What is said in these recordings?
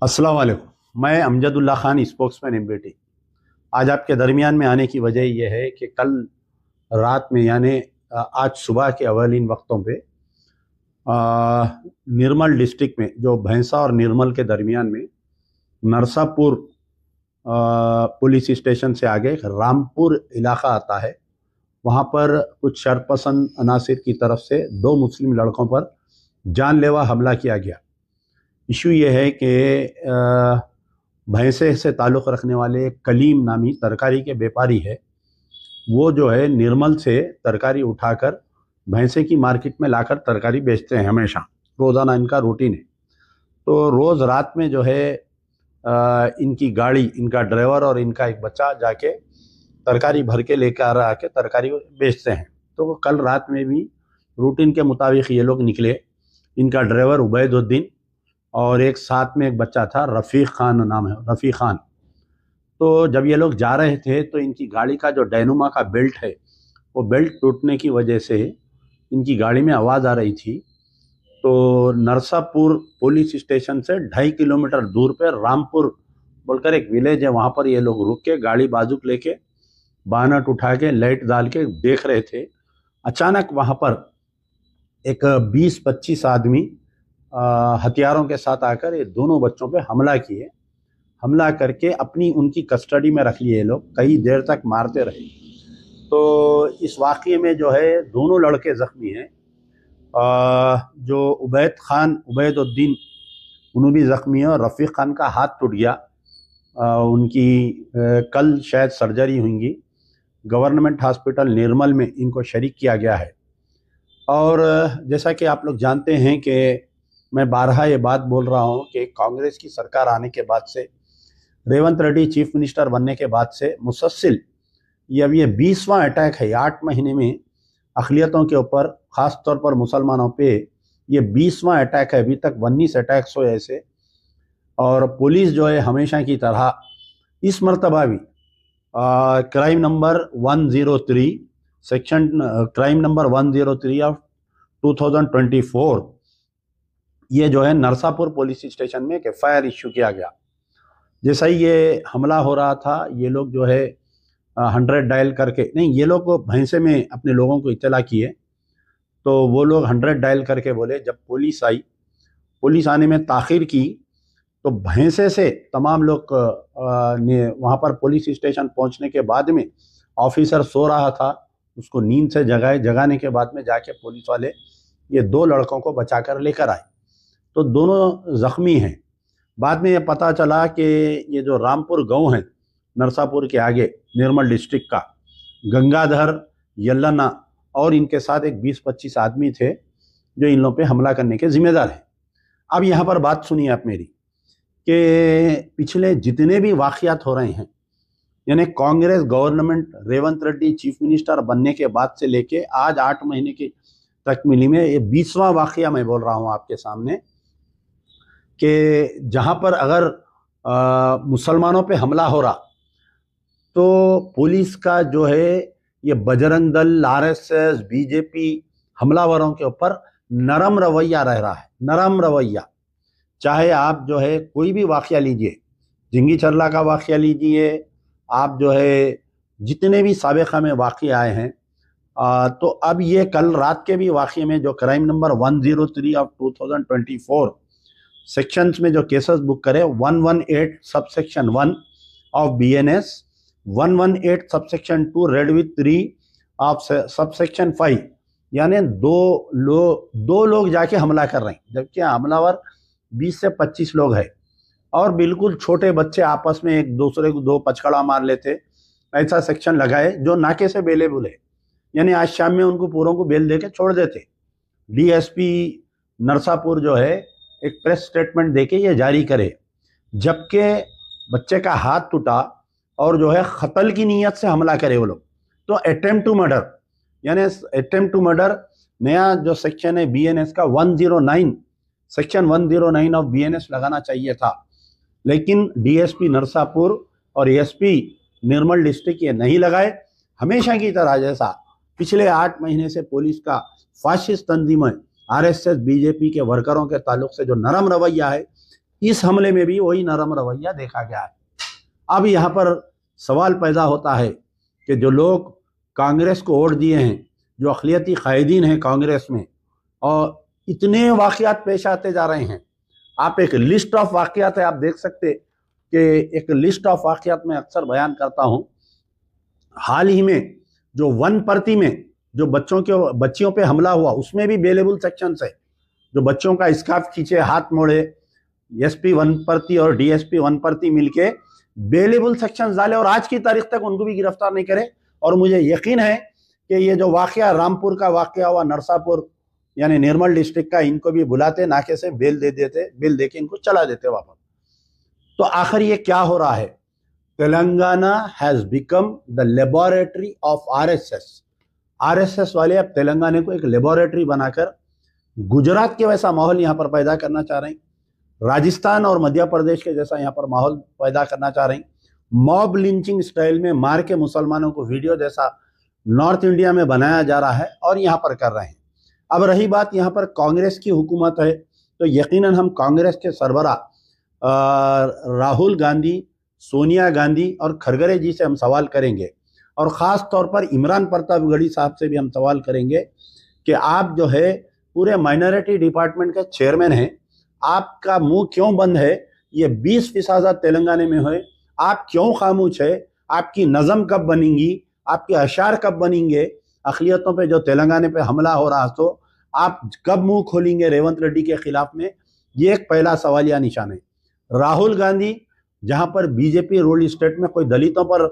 अस्सलाम वालेकुम। मैं अमजदुल्ला खान, स्पोक्समैन एमबीटी। आज आपके दरमियान में आने की वजह यह है कि कल रात में यानी आज सुबह के अवलिन वक्तों पे निर्मल डिस्ट्रिक्ट में जो भैंसा और निर्मल के दरमियान में नरसापुर पुलिस स्टेशन से आगे एक रामपुर इलाका आता है। वहाँ पर कुछ शरपसंद अनासिर की तरफ से दो मुस्लिम लड़कों पर जानलेवा हमला किया गया। इशू ये है कि भैंसे से ताल्लुक़ रखने वाले कलीम नामी तरकारी के व्यापारी है। वो जो है निर्मल से तरकारी उठाकर भैंसे की मार्केट में लाकर तरकारी बेचते हैं। हमेशा रोज़ाना इनका रूटीन है। तो रोज़ रात में जो है इनकी गाड़ी, इनका ड्राइवर और इनका एक बच्चा जाके तरकारी भर के लेकर आके तरकारी बेचते हैं। तो कल रात में भी रूटीन के मुताबिक ये लोग निकले। इनका ड्राइवर उबैदुद्दीन और एक साथ में एक बच्चा था, रफ़ीक खान नाम है, रफ़ीक खान। तो जब ये लोग जा रहे थे तो इनकी गाड़ी का जो डायनुमा का बेल्ट है वो बेल्ट टूटने की वजह से इनकी गाड़ी में आवाज़ आ रही थी। तो नरसापुर पुलिस स्टेशन से 2.5 किलोमीटर दूर पे रामपुर बोलकर एक विलेज है, वहाँ पर ये लोग रुक के गाड़ी बाजुक लेके बानट उठा के लाइट डाल के देख रहे थे। अचानक वहाँ पर एक 20-25 आदमी हथियारों के साथ आकर ये दोनों बच्चों पे हमला किए। हमला करके अपनी उनकी कस्टडी में रख लिए। लोग कई देर तक मारते रहे। तो इस वाक़ये में जो है दोनों लड़के ज़ख्मी हैं। जो उबैदुद्दीन उन्होंने भी ज़ख्मी है और रफ़ीक खान का हाथ टूट गया। उनकी कल शायद सर्जरी होंगी। गवर्नमेंट हॉस्पिटल निर्मल में इनको शरीक किया गया है। और जैसा कि आप लोग जानते हैं कि मैं बारहा ये बात बोल रहा हूँ कि कांग्रेस की सरकार आने के बाद से, रेवंत रेड्डी चीफ मिनिस्टर बनने के बाद से मुसलसल ये अब ये 20वां अटैक है। 8 महीने में अक़लियतों के ऊपर, ख़ास तौर पर मुसलमानों पे ये 20वां अटैक है। अभी तक 19 अटैक्स हुए ऐसे। और पुलिस जो है हमेशा की तरह इस मरतबा भी crime number 103 section crime number 103 of 2024 ये जो है नरसापुर पुलिस स्टेशन में एक FIR इश्यू किया गया। जैसा ही ये हमला हो रहा था, ये लोग जो है 100 डायल करके, नहीं, ये लोग भैंसे में अपने लोगों को इत्तला किए। तो वो लोग 100 डायल करके बोले। जब पुलिस आई, पुलिस आने में ताख़ीर की तो भैंसे से तमाम लोग ने वहाँ पर पुलिस स्टेशन पहुँचने के बाद में ऑफिसर सो रहा था, उसको नींद से जगाने के बाद में जाके पुलिस वाले ये दो लड़कों को बचाकर लेकर आए। तो दोनों ज़ख्मी हैं। बाद में ये पता चला कि ये जो रामपुर गांव है नरसापुर के आगे निर्मल डिस्ट्रिक्ट का, गंगाधर, यल्लना और इनके साथ एक 20-25 आदमी थे जो इन लोगों पे हमला करने के ज़िम्मेदार हैं। अब यहाँ पर बात सुनिए आप मेरी कि पिछले जितने भी वाक़यात हो रहे हैं, यानी Congress government Revanth Reddy chief minister बनने के बाद से लेके आज 8 महीने की तकमीली में ये 20वां वाक़या मैं बोल रहा हूँ आपके सामने कि जहाँ पर अगर मुसलमानों पे हमला हो रहा तो पुलिस का जो है ये बजरंग दल, RSS, BJP हमलावरों के ऊपर नरम रवैया रह रहा है। नरम रवैया। चाहे आप जो है कोई भी वाक़या लीजिए, जिंगी चरला का वाक़या लीजिए, आप जो है जितने भी साबिक़ा में वाक़ये आए हैं, तो अब ये कल रात के भी वाक़ये में जो क्राइम नंबर 103 ऑफ 2024 सेक्शंस में जो केसेस बुक करे, 118 subsection 1 of BNS, 118 subsection 2 red with 3 of subsection 5, यानी दो लोग जाके हमला कर रहे हैं, जबकि हमलावर 20 से 25 लोग हैं। और बिल्कुल छोटे बच्चे आपस में एक दूसरे को दो पचकड़ा मार लेते, ऐसा सेक्शन लगाए जो नाके से बेलेबुल है। यानी आज शाम में उनको पूरों को बेल दे के छोड़ देते। DSP नरसापुर जो है एक प्रेस स्टेटमेंट देके ये जारी करे, जबकि बच्चे का हाथ टूटा और जो है कत्ल की नीयत से हमला करे वो लोग। तो अटेम्प्ट टू मर्डर, यानी अटेम्प्ट टू मर्डर नया जो सेक्शन है BNS का 109 सेक्शन 109 ऑफ BNS लगाना चाहिए था, लेकिन DSP नरसापुर और ASP निर्मल डिस्ट्रिक्ट ये नहीं लगाए। हमेशा की तरह जैसा पिछले 8 महीने से पुलिस का फाशिस्ट तंजीम है, RSS BJP के वर्करों के ताल्लुक से जो नरम रवैया है, इस हमले में भी वही नरम रवैया देखा गया है। अब यहाँ पर सवाल पैदा होता है कि जो लोग कांग्रेस को वोट दिए हैं, जो अक़लियती कायदीन हैं कांग्रेस में, और इतने वाक़यात पेश आते जा रहे हैं। आप एक लिस्ट ऑफ वाक़यात है, आप देख सकते कि एक लिस्ट ऑफ वाक़यात मैं अक्सर बयान करता हूँ। हाल ही में जो वनपर्ती में जो बच्चियों पे हमला हुआ, उसमें भी बेलेबल सेक्शन है। जो बच्चों का स्कार्फ खींचे, हाथ मोड़े, एसपी वनपर्ती और डीएसपी वनपर्ती मिलके बेलेबल सेक्शन डाले और आज की तारीख तक उनको भी गिरफ्तार नहीं करे। और मुझे यकीन है कि ये जो वाक़या रामपुर का वाक़या हुआ, नरसापुर यानी निर्मल डिस्ट्रिक्ट का, इनको भी बुलाते, नाके से बेल दे देते, बेल दे के इनको चला देते वापस। तो आखिर ये क्या हो रहा है? Telangana has become the laboratory of RSS. RSS वाले अब तेलंगाना को एक लेबोरेटरी बनाकर गुजरात के वैसा माहौल यहाँ पर पैदा करना चाह रहे हैं, राजस्थान और मध्य प्रदेश के जैसा यहाँ पर माहौल पैदा करना चाह रहे हैं। मॉब लिंचिंग स्टाइल में मार के मुसलमानों को वीडियो जैसा नॉर्थ इंडिया में बनाया जा रहा है और यहाँ पर कर रहे हैं। अब रही बात यहाँ पर कांग्रेस की हुकूमत है, तो यकीनन हम कांग्रेस के सरबरा राहुल गांधी, सोनिया गांधी और खरगरे जी से हम सवाल करेंगे, और ख़ास तौर पर इमरान प्रतापगढ़ी साहब से भी हम सवाल करेंगे कि आप जो है पूरे माइनॉरिटी डिपार्टमेंट के चेयरमैन हैं, आपका मुंह क्यों बंद है? ये 20% तेलंगाना में है, आप क्यों खामोश है? आपकी नज़म कब बनेंगी? आपके अशार कब बनेंगे? अक़लियतों पे जो तेलंगाना पे हमला हो रहा, तो आप कब मुंह खोलेंगे रेवंत रेड्डी के खिलाफ में? ये एक पहला सवालिया निशान है। राहुल गांधी, जहां पर बीजेपी रूल स्टेट में कोई दलितों पर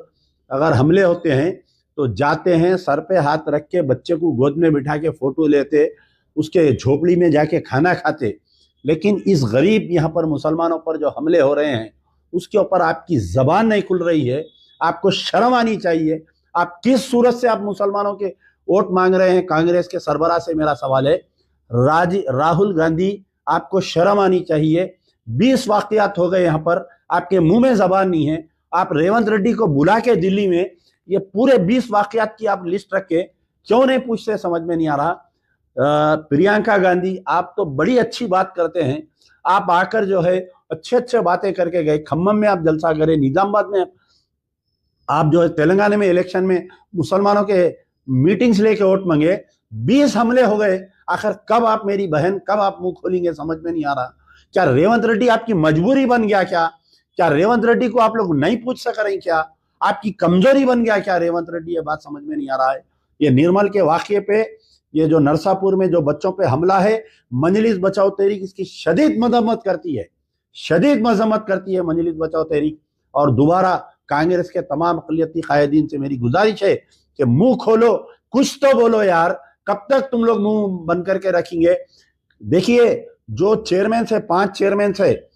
अगर हमले होते हैं तो जाते हैं, सर पे हाथ रख के बच्चे को गोद में बिठा के फोटो लेते, उसके झोपड़ी में जाके खाना खाते। लेकिन इस गरीब यहाँ पर मुसलमानों पर जो हमले हो रहे हैं, उसके ऊपर आपकी जबान नहीं खुल रही है। आपको शर्म आनी चाहिए। आप किस सूरत से आप मुसलमानों के वोट मांग रहे हैं? कांग्रेस के सरबराह से मेरा सवाल है, राहुल गांधी, आपको शर्म आनी चाहिए। 20 वाक़यात हो गए यहाँ पर, आपके मुंह में जबान नहीं है। आप रेवंत रेड्डी को बुला के दिल्ली में ये पूरे 20 वाक़यात की आप लिस्ट रख के क्यों नहीं पूछते, समझ में नहीं आ रहा। प्रियंका गांधी, आप तो बड़ी अच्छी बात करते हैं, आप आकर जो है अच्छे बातें करके गए। खम्मम में आप जलसा करे, निजामाबाद में आप जो है तेलंगाना में इलेक्शन में मुसलमानों के मीटिंग्स लेके वोट मांगे। 20 हमले हो गए। आखिर कब आप, मेरी बहन, कब आप मुंह खोलेंगे? समझ में नहीं आ रहा। क्या रेवंत रेड्डी आपकी मजबूरी बन गया? क्या रेवंत रेड्डी को आप लोग नहीं पूछ सक रहे? क्या आपकी कमजोरी बन गया क्या रेवंत रेड्डी? ये बात समझ में नहीं आ रहा है। ये निर्मल के वाक़ये पे, ये जो नरसापुर में जो बच्चों पे हमला है, मजलिस बचाओ तहरीक इसकी शदीद मजम्मत करती है, शदीद मजम्मत करती है मजलिस बचाओ तहरीक। और दोबारा कांग्रेस के तमाम अक़लियती कायदीन से मेरी गुजारिश है कि मुंह खोलो, कुछ तो बोलो यार। कब तक तुम लोग मुंह बंद करके रखेंगे? देखिए, जो चेयरमैन से 5 चेयरमैन से,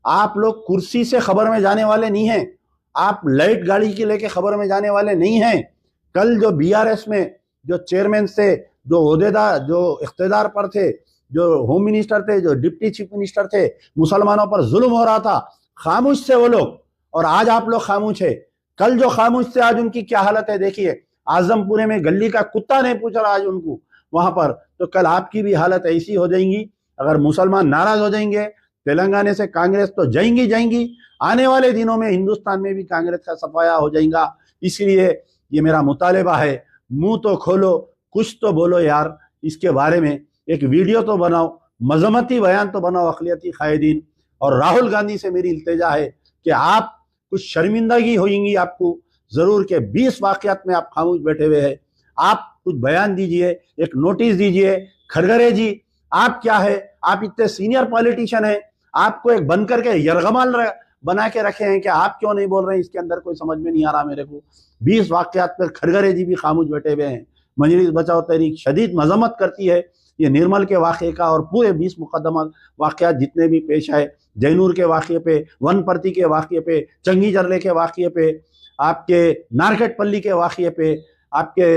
आप लोग कुर्सी से खबर में जाने वाले नहीं हैं, आप लाइट गाड़ी के लेके खबर में जाने वाले नहीं हैं। कल जो बीआरएस में जो चेयरमैन से, जो ओहदेदार, जो इख्तिदार पर थे, जो होम मिनिस्टर थे, जो डिप्टी चीफ मिनिस्टर थे, मुसलमानों पर जुल्म हो रहा था, खामोश थे वो लोग, और आज आप लोग खामोश है। कल जो खामोश थे, आज उनकी क्या हालत है देखिए। आजमपुरे में गली का कुत्ता नहीं पूछ रहा आज उनको वहां पर, तो कल आपकी भी हालत ऐसी हो जाएगी। अगर मुसलमान नाराज हो जाएंगे तेलंगाना से, कांग्रेस तो जाएंगी। आने वाले दिनों में हिंदुस्तान में भी कांग्रेस का सफाया हो जाएगा। इसलिए ये मेरा मुतालिबा है, मुंह तो खोलो, कुछ तो बोलो यार। इसके बारे में एक वीडियो तो बनाओ, मजम्मती बयान तो बनाओ अक़लियती कायदीन। और राहुल गांधी से मेरी इल्तिजा है कि आप कुछ शर्मिंदगी होगी आपको जरूर के 20 वाक़यात में आप खामोश बैठे हुए हैं। आप कुछ बयान दीजिए, एक नोटिस दीजिए। खरगरे जी, आप क्या है? आप इतने सीनियर पॉलिटिशियन हैं, आपको एक बन करके यरगमाल बना के रखे हैं कि आप क्यों नहीं बोल रहे हैं? इसके अंदर कोई समझ में नहीं आ रहा मेरे को। 20 वाक़यात पर खरगरे जी भी खामोश बैठे हुए हैं। मजलिस बचाओ तहरीक शदीद मजम्मत करती है ये निर्मल के वाक़े का, और पूरे 20 मुकदमा वाक़यात जितने भी पेश आए, जैनूर के वाक़े पे, वनपर्ती के वाक़े पे, चंगी जरले के वाक़े पे, आपके नारकटपल्ली के वाक़े पे, आपके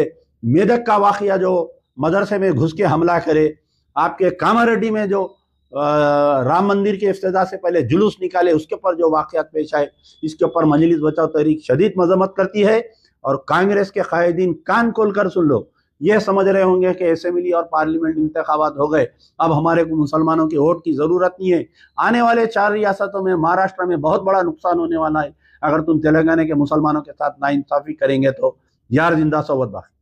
मेदक का वाक़या जो मदरसे में घुस के हमला करे, आपके कामारेड्डी में जो राम मंदिर के इफ्तिताह से पहले जुलूस निकाले, उसके ऊपर जो वाक़यात पेश आए, इसके ऊपर मजलिस बचाओ तहरीक शदीद मजम्मत करती है। और कांग्रेस के कायदीन कान खोल कर सुन लो ये समझ रहे होंगे कि असेंबली और पार्लियामेंट इंतखाबात हो गए, अब हमारे को मुसलमानों की वोट की ज़रूरत नहीं है। आने वाले 4 रियासतों में महाराष्ट्र में बहुत बड़ा नुकसान होने वाला है अगर तुम तेलंगाना के मुसलमानों के साथ नाइंसाफ़ी करेंगे तो। यार जिंदा सोबत बाकी।